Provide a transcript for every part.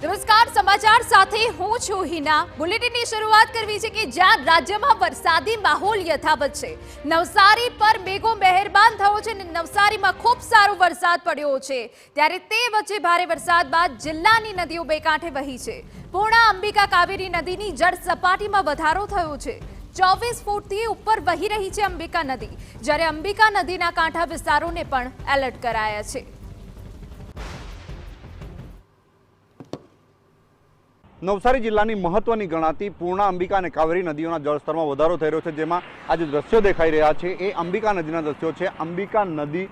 નમસ્કાર, સમાચાર સાથે હું છું હિના। બુલેટિનની શરૂઆત કરવી છે કે જ્યાં રાજ્યમાં વરસાદી માહોલ યથાવત છે। નવસારી પર મેઘો મહેરબાન થયો છે અને નવસારીમાં ખૂબ સારો વરસાદ પડ્યો છે। ત્યારે તે વચ્ચે ભારે વરસાદ બાદ જિલ્લાની નદીઓ બે કાંઠે વહી છે। પૂર્ણા અંબિકા કાવેરી નદીની જળ સપાટીમાં વધારો થયો છે। 24 ફૂટથી ઉપર વહી રહી છે અંબિકા નદી, જ્યારે અંબિકા નદીના કાંઠા વિસ્તારોને પણ એલર્ટ કરાયા છે। નવસારી જિલ્લાની મહત્વની ગણાતી પૂર્ણા અંબિકા અને કાવેરી નદીઓના જળસ્તરમાં વધારો થઈ રહ્યો છે। જેમાં આ જે દ્રશ્યો દેખાઈ રહ્યા છે એ અંબિકા નદીના દ્રશ્યો છે। અંબિકા નદી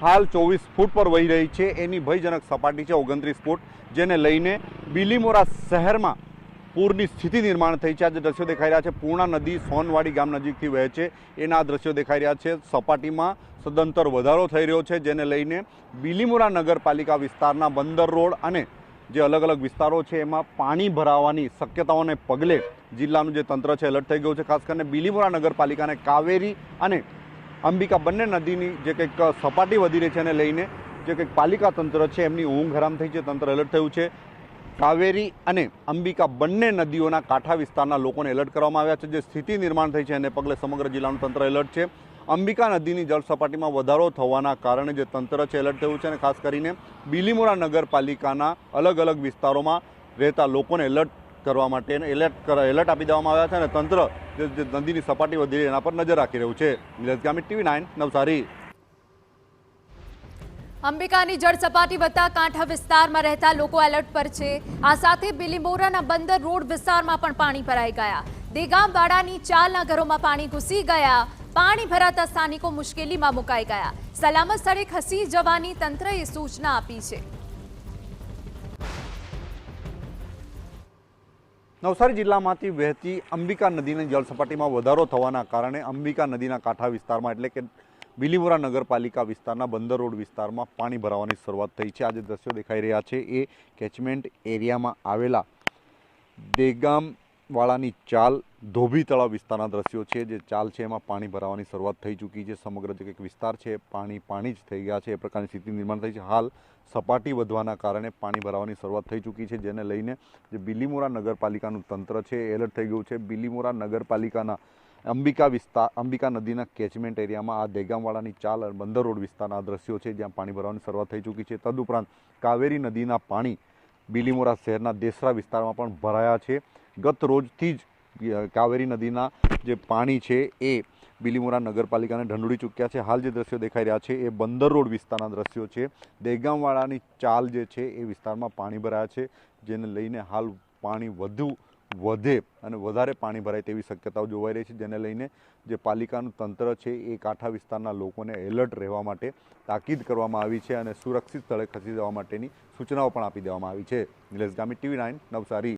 હાલ 24 ફૂટ પર વહી રહી છે। એની ભયજનક સપાટી છે 29 ફૂટ, જેને લઈને બિલીમોરા શહેરમાં પૂરની સ્થિતિ નિર્માણ થઈ છે। આ જે દ્રશ્યો દેખાઈ રહ્યા છે, પૂર્ણા નદી સોનવાડી ગામ નજીકથી વહે છે, એના આ દ્રશ્યો દેખાઈ રહ્યા છે। સપાટીમાં સદંતર વધારો થઈ રહ્યો છે, જેને લઈને બિલીમોરા નગરપાલિકા વિસ્તારના બંદર રોડ અને જે અલગ અલગ વિસ્તારો છે એમાં પાણી ભરાવાની શક્યતાઓને પગલે જિલ્લાનું જે તંત્ર છે એલર્ટ થઈ ગયું છે। ખાસ કરીને બિલીમોરા નગરપાલિકાને કાવેરી અને અંબિકા બંને નદીની જે કંઈક સપાટી વધી રહી છે એને લઈને જે કંઈક પાલિકા તંત્ર છે એમની ઊંઘ હરામ થઈ છે, તંત્ર એલર્ટ થયું છે। કાવેરી અને અંબિકા બંને નદીઓના કાંઠા વિસ્તારના લોકોને એલર્ટ કરવામાં આવ્યા છે। જે સ્થિતિ નિર્માણ થઈ છે એને પગલે સમગ્ર જિલ્લાનું તંત્ર એલર્ટ છે। અંબિકા નદીની જળ સપાટીમાં વધારો થવાના કારણે જે તંત્ર છે એલર્ટ થયું છે અને ખાસ કરીને બિલીમોરા નગરપાલિકાના અલગ અલગ વિસ્તારોમાં રહેતા લોકોને એલર્ટ કરવા માટે એલર્ટ આપી દેવામાં આવ્યા છે અને તંત્ર જે નદીની સપાટી વધી રહી એના પર નજર રાખી રહ્યું છે। નિલેશ ગામિત, TV9 નવસારી। અંબિકાની જળ સપાટી વધતા કાંઠા વિસ્તારમાં રહેતા લોકો એલર્ટ પર છે। આ સાથે બિલીમોરાના બંદર રોડ વિસ્તારમાં પણ પાણી ભરાઈ ગયા। દેગામવાડાની ચાલના ઘરોમાં પાણી ઘૂસી ગયા। પાણી ભરાતા સ્થાનિકો મુશ્કેલીમાં મુકાઈ ગયા। સલામત સ્થળે ખસી જવાની તંત્રએ સૂચના આપી છે। નવસારી જિલ્લામાંથી વહેતી અંબિકા નદીની જળ સપાટીમાં વધારો થવાના કારણે અંબિકા નદીના કાંઠા વિસ્તારમાં એટલે કે બિલીમોરા નગરપાલિકા વિસ્તારના બંદર રોડ વિસ્તારમાં પાણી ભરાવાની શરૂઆત થઈ છે। આજે દ્રશ્યો દેખાઈ રહ્યા છે એ કેચમેન્ટ એરિયામાં આવેલા દેગામવાડાની ચાલ ધોબી તળાવ વિસ્તારના દ્રશ્યો છે। જે ચાલ છે એમાં પાણી ભરાવાની શરૂઆત થઈ ચૂકી છે। સમગ્ર જે કંઈક વિસ્તાર છે પાણી જ થઈ ગયા છે, એ પ્રકારની સ્થિતિ નિર્માણ થઈ છે। હાલ સપાટી વધવાના કારણે પાણી ભરાવાની શરૂઆત થઈ ચૂકી છે, જેને લઈને જે બિલીમોરા નગરપાલિકાનું તંત્ર છે એ એલર્ટ થઈ ગયું છે। બિલીમોરા નગરપાલિકાના અંબિકા નદીના કેચમેન્ટ એરિયામાં આ દેગામવાડાની ચાલ અને બંદર રોડ વિસ્તારના દ્રશ્યો છે જ્યાં પાણી ભરવાની શરૂઆત થઈ ચૂકી છે। તદુપરાંત કાવેરી નદીના પાણી બિલીમોરા શહેરના દેસરા વિસ્તારમાં પણ ભરાયા છે। ગત રોજથી જ કાવેરી નદીના જે પાણી છે એ બિલીમોરા નગરપાલિકાને ઢંઢોળી ચૂક્યા છે। હાલ જે દ્રશ્યો દેખાઈ રહ્યા છે એ બંદર રોડ વિસ્તારના દ્રશ્યો છે। દેગામવાડાની ચાલ જે છે એ વિસ્તારમાં પાણી ભરાયા છે, જેને લઈને હાલ પાણી વધે અને વધારે પાણી ભરાય તેવી શક્યતાઓ જોવાઈ રહી છે, જેને લઈને જે પાલિકાનું તંત્ર છે એ કાંઠા વિસ્તારના લોકોને એલર્ટ રહેવા માટે તાકીદ કરવામાં આવી છે અને સુરક્ષિત સ્થળે ખસી જવા માટેની સૂચનાઓ પણ આપી દેવામાં આવી છે। નિલેશ ગામિત, TV9 નવસારી।